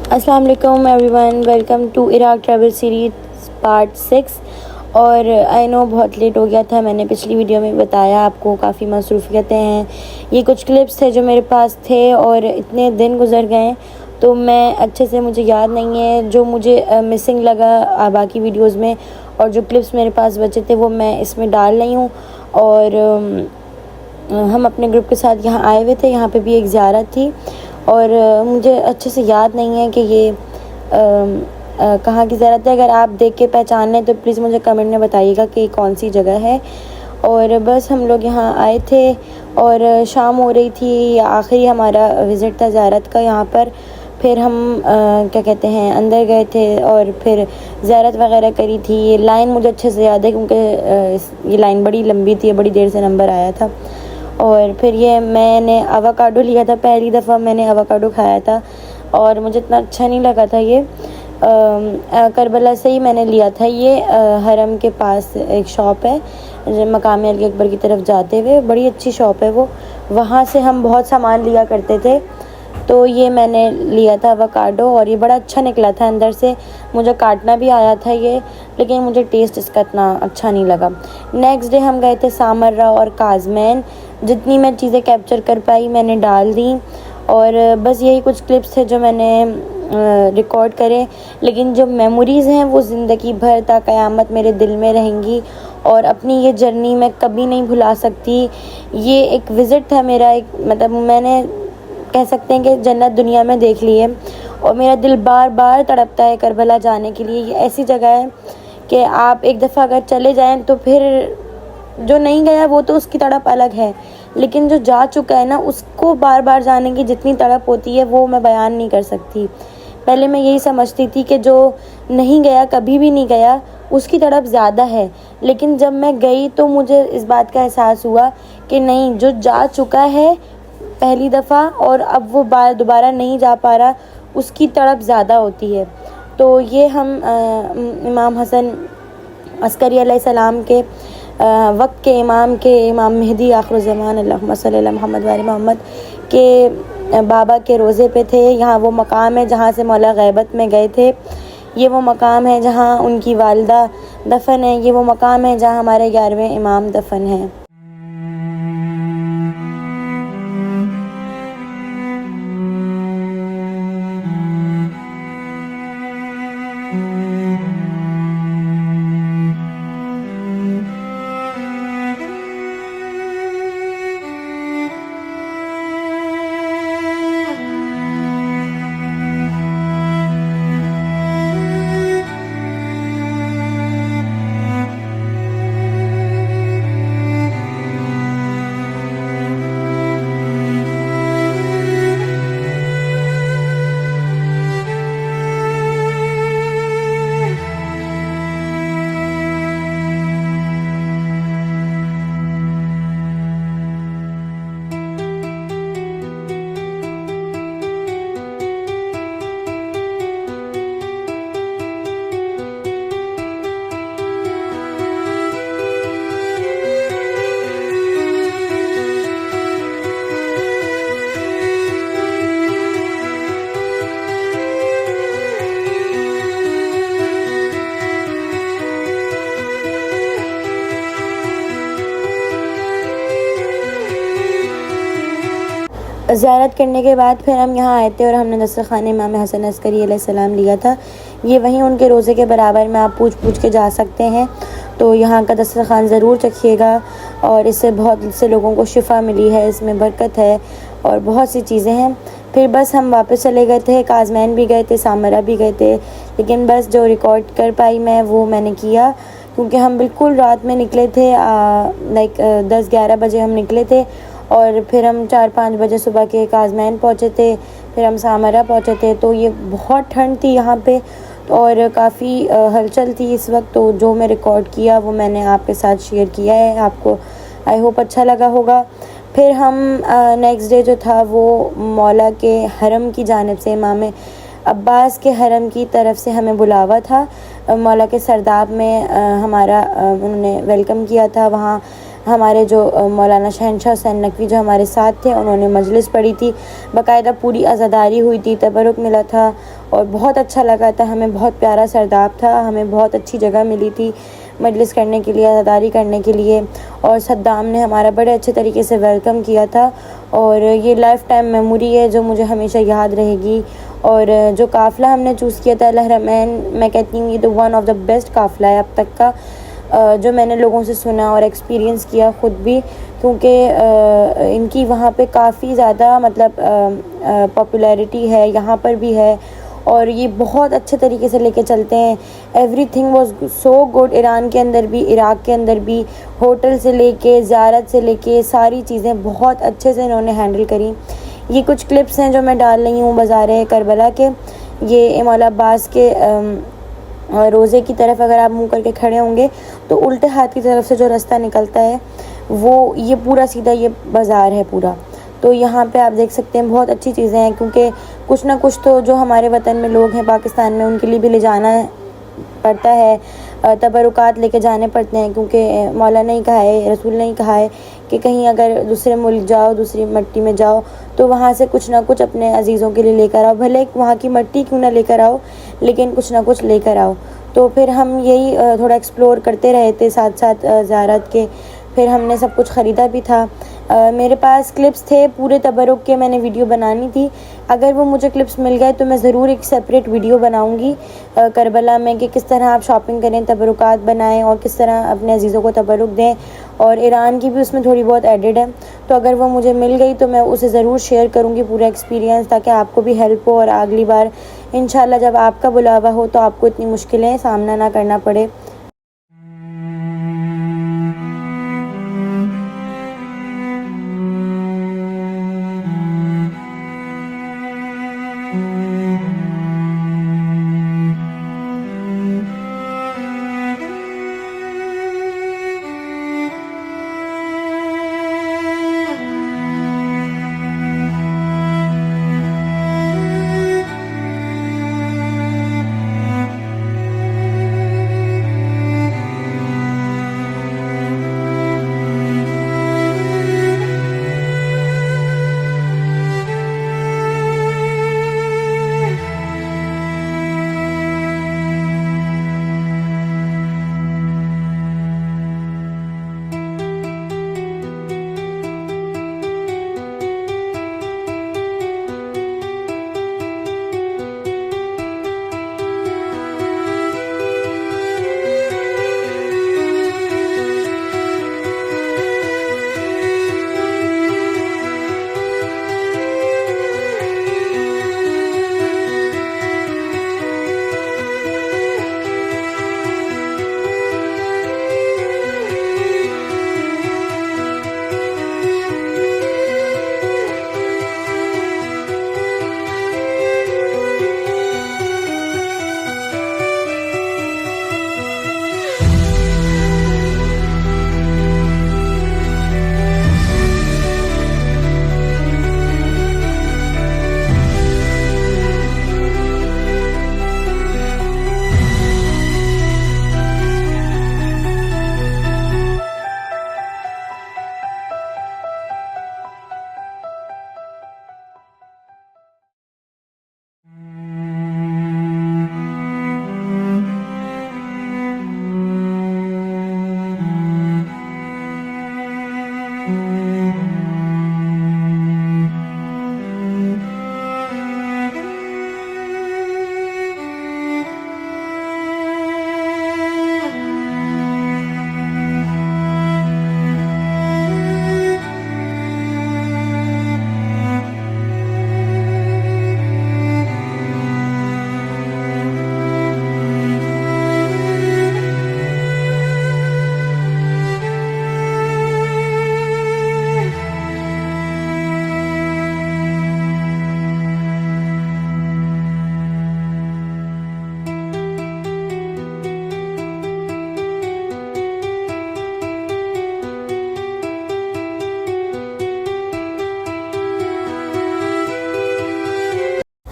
अस्सलाम वालेकुम everyone, welcome to Iraq travel series part 6। और आई नो बहुत लेट हो गया था। मैंने पिछली वीडियो में बताया आपको, काफ़ी मसरूफियतें हैं। ये कुछ क्लिप्स थे जो मेरे पास थे और इतने दिन गुजर गए तो मैं अच्छे से मुझे याद नहीं है जो मुझे मिसिंग लगा बाकी वीडियोस में। और जो क्लिप्स मेरे पास बचे थे वो मैं इसमें डाल रही हूँ। और हम अपने ग्रुप के साथ यहाँ आए हुए थे। यहाँ पे भी एक ज़ियारत थी और मुझे अच्छे से याद नहीं है कि ये कहाँ की ज़ियारत है। अगर आप देख के पहचान लें तो प्लीज़ मुझे कमेंट में बताइएगा कि कौन सी जगह है। और बस हम लोग यहाँ आए थे और शाम हो रही थी, आखिरी हमारा विज़िट था ज़ियारत का यहाँ पर। फिर हम क्या कहते हैं अंदर गए थे और फिर ज़ियारत वगैरह करी थी। ये लाइन मुझे अच्छे से याद है क्योंकि ये लाइन बड़ी लंबी थी, बड़ी देर से नंबर आया था। और फिर ये मैंने अवाकाडो लिया था, पहली दफ़ा मैंने अवाकाडो खाया था और मुझे इतना अच्छा नहीं लगा था। ये करबला से ही मैंने लिया था। ये हरम के पास एक शॉप है मकाम अली अकबर की तरफ जाते हुए, बड़ी अच्छी शॉप है वो। वहाँ से हम बहुत सामान लिया करते थे। तो ये मैंने लिया था अवाकाडो और ये बड़ा अच्छा निकला था अंदर से। मुझे काटना भी आया था ये, लेकिन मुझे टेस्ट इसका इतना अच्छा नहीं लगा। नेक्स्ट डे हम गए थे सामर्रा और काजमैन। जितनी मैं चीज़ें कैप्चर कर पाई मैंने डाल दी। और बस यही कुछ क्लिप्स थे जो मैंने रिकॉर्ड करे, लेकिन जो मेमोरीज़ हैं वो ज़िंदगी भर ता क़यामत मेरे दिल में रहेंगी और अपनी ये जर्नी मैं कभी नहीं भुला सकती। ये एक विज़िट था मेरा, एक मतलब मैंने कह सकते हैं कि जन्नत दुनिया में देख ली है और मेरा दिल बार बार तड़पता है करबला जाने के लिए। ये ऐसी जगह है कि आप एक दफ़ा अगर चले जाएं तो फिर जो नहीं गया वो तो उसकी तड़प अलग है, लेकिन जो जा चुका है ना उसको बार बार जाने की जितनी तड़प होती है वो मैं बयान नहीं कर सकती। पहले मैं यही समझती थी कि जो नहीं गया, कभी भी नहीं गया, उसकी तड़प ज़्यादा है। लेकिन जब मैं गई तो मुझे इस बात का एहसास हुआ कि नहीं, जो जा चुका है पहली दफ़ा और अब वो दोबारा नहीं जा पा रहा, उसकी तड़प ज़्यादा होती है। तो ये हम इमाम हसन अस्करी अलैहिस्सलाम के वक्त के इमाम मेहदी आखिरुज़्ज़मान अल्लाहुम्मा सल्ली अला मुहम्मद व आले मोहम्मद के बाबा के रोज़े पे थे। यहाँ वो मकाम है जहाँ से मौला गैबत में गए थे। ये वो मकाम है जहाँ उनकी वालिदा दफन है। ये वो मकाम है जहाँ हमारे 11वें इमाम दफन हैं। ज़ियारत करने के बाद फिर हम यहाँ आए थे और हमने दस्तरख़ान इमाम हसन अस्करी अलैहिस्सलाम लिया था। ये वहीं उनके रोज़े के बराबर में आप पूछ के जा सकते हैं। तो यहाँ का दस्तरख़ान ज़रूर चखिएगा और इससे बहुत से लोगों को शिफ़ा मिली है, इसमें बरकत है और बहुत सी चीज़ें हैं। फिर बस हम वापस चले गए थे, काजमैन भी गए थे, सामरा भी गए थे, लेकिन बस जो रिकॉर्ड कर पाई मैं वो मैंने किया क्योंकि हम बिल्कुल रात में निकले थे। लाइक 10-11 बजे हम निकले थे और फिर हम 4-5 बजे सुबह के काजमैन पहुँचे थे। फिर हम सामरा पहुँचे थे। तो ये बहुत ठंड थी यहाँ पे और काफ़ी हलचल थी इस वक्त। तो जो मैं रिकॉर्ड किया वो मैंने आपके साथ शेयर किया है, आपको आई होप अच्छा लगा होगा। फिर हम नेक्स्ट डे जो था वो मौला के हरम की जानिब से, इमाम अब्बास के हरम की तरफ से हमें बुलावा था। मौला के सरदाब में हमारा उन्होंने वेलकम किया था। वहाँ हमारे जो मौलाना शहनशाह हुसैन नकवी जो हमारे साथ थे, उन्होंने मजलिस पढ़ी थी, बाकायदा पूरी अज़ादारी हुई थी, तबरुक मिला था और बहुत अच्छा लगा था हमें। बहुत प्यारा सरदाब था, हमें बहुत अच्छी जगह मिली थी मजलिस करने के लिए, अज़ादारी करने के लिए। और सद्दाम ने हमारा बड़े अच्छे तरीके से वेलकम किया था और ये लाइफ टाइम मेमोरी है जो मुझे हमेशा याद रहेगी। और जो काफ़िला हमने चूज़ किया था अल हरमैन, मैं कहती हूँ ये तो वन ऑफ द बेस्ट काफ़िला है अब तक का, जो मैंने लोगों से सुना और एक्सपीरियंस किया ख़ुद भी, क्योंकि इनकी वहाँ पे काफ़ी ज़्यादा मतलब पॉपुलैरिटी है, यहाँ पर भी है और ये बहुत अच्छे तरीके से लेके चलते हैं। Everything was so good, Iran के अंदर भी, इराक़ के अंदर भी, होटल से लेके ज़ियारत से लेके सारी चीज़ें बहुत अच्छे से इन्होंने हैंडल करी। ये कुछ क्लिप्स हैं जो मैं डाल रही हूँ बाज़ार करबला के। ये इमाम अब्बास के रोज़े की तरफ अगर आप मुँह करके खड़े होंगे तो उल्टे हाथ की तरफ से जो रास्ता निकलता है वो ये पूरा सीधा ये बाज़ार है पूरा। तो यहाँ पे आप देख सकते हैं बहुत अच्छी चीज़ें हैं, क्योंकि कुछ ना कुछ तो जो हमारे वतन में लोग हैं पाकिस्तान में उनके लिए भी ले जाना पड़ता है, तबरुकात लेके जाने पड़ते हैं, क्योंकि मौला ने ही कहा है, रसूल ने ही कहा है कि कहीं अगर दूसरे मुल्क जाओ, दूसरी मिट्टी में जाओ तो वहाँ से कुछ ना कुछ अपने अजीज़ों के लिए लेकर आओ, भले वहाँ की मिट्टी क्यों ना लेकर आओ लेकिन कुछ ना कुछ लेकर आओ। तो फिर हम यही थोड़ा एक्सप्लोर करते रहे थे साथ साथ ज़ियारत के। फिर हमने सब कुछ ख़रीदा भी था। मेरे पास क्लिप्स थे पूरे तबरुक के, मैंने वीडियो बनानी थी। अगर वो मुझे क्लिप्स मिल गए तो मैं ज़रूर एक सेपरेट वीडियो बनाऊंगी करबला में कि किस तरह आप शॉपिंग करें, तबरुकात बनाएं और किस तरह अपने अजीज़ों को तबरुक दें। और ईरान की भी उसमें थोड़ी बहुत एडिड है, तो अगर वो मुझे मिल गई तो मैं उसे ज़रूर शेयर करूँगी पूरा एक्सपीरियंस, ताकि आपको भी हेल्प हो और अगली बार इंशाल्लाह जब आपका बुलावा हो तो आपको इतनी मुश्किलें सामना ना करना पड़े।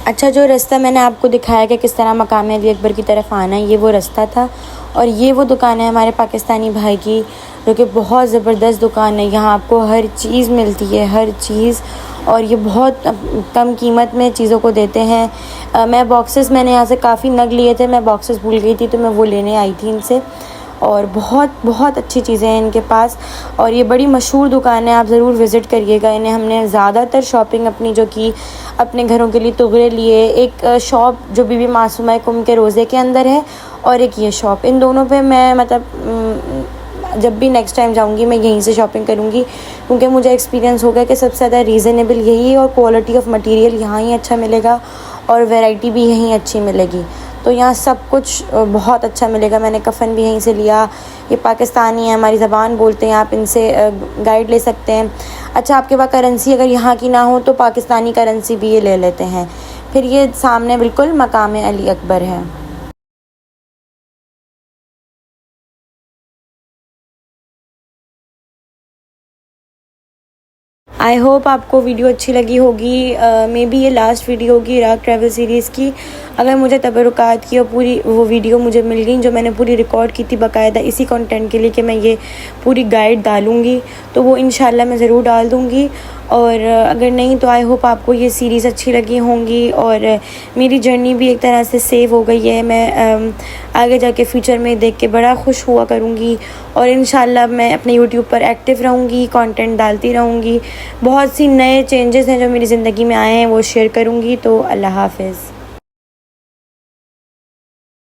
अच्छा, जो रास्ता मैंने आपको दिखाया कि किस तरह मकाम अली अकबर की तरफ आना है, ये वो रास्ता था। और ये वो दुकान है हमारे पाकिस्तानी भाई की, जो कि बहुत ज़बरदस्त दुकान है। यहाँ आपको हर चीज़ मिलती है, हर चीज़, और ये बहुत कम कीमत में चीज़ों को देते हैं। मैंने यहाँ से काफ़ी नग लिए थे, मैं बॉक्सेस भूल गई थी तो मैं वो लेने आई थी इनसे। और बहुत बहुत अच्छी चीज़ें हैं इनके पास, और ये बड़ी मशहूर दुकान है, आप ज़रूर विज़िट करिएगा इन्हें। हमने ज़्यादातर शॉपिंग अपनी जो की अपने घरों के लिए तुगरे लिए। एक शॉप जो बीबी मासूमा कुम के रोज़े के अंदर है, और एक ये शॉप, इन दोनों पे मैं जब भी नेक्स्ट टाइम जाऊंगी मैं यहीं से शॉपिंग करूंगी, क्योंकि मुझे एक्सपीरियंस हो गया कि सबसे ज़्यादा रीज़नेबल यही है, और क्वालिटी ऑफ मटेरियल यहाँ ही अच्छा मिलेगा, और वैरायटी भी यहीं अच्छी मिलेगी। तो यहाँ सब कुछ बहुत अच्छा मिलेगा। मैंने कफ़न भी यहीं से लिया। ये पाकिस्तानी है, हमारी ज़बान बोलते हैं, आप इनसे गाइड ले सकते हैं। अच्छा, आपके पास करेंसी अगर यहाँ की ना हो तो पाकिस्तानी करेंसी भी ये ले लेते हैं। फिर ये सामने बिल्कुल मकाम अली अकबर है। आई होप आपको वीडियो अच्छी लगी होगी। मे बी ये लास्ट वीडियो होगी इराक ट्रैवल सीरीज़ की। अगर मुझे तबरुकात की और पूरी वो वीडियो मुझे मिल गई जो मैंने पूरी रिकॉर्ड की थी बाकायदा इसी कंटेंट के लिए कि मैं ये पूरी गाइड डालूँगी, तो वो इंशाल्लाह मैं ज़रूर डाल दूँगी। और अगर नहीं तो आई होप आपको ये सीरीज़ अच्छी लगी होंगी, और मेरी जर्नी भी एक तरह से सेव हो गई है। मैं आगे जाके फ्यूचर में देख के बड़ा खुश हुआ करूँगी, और इंशाल्लाह मैं अपने यूट्यूब पर एक्टिव रहूँगी, कंटेंट डालती रहूँगी। बहुत सी नए चेंजेस हैं जो मेरी ज़िंदगी में आए हैं, वो शेयर करूँगी। तो अल्लाह हाफ़िज़।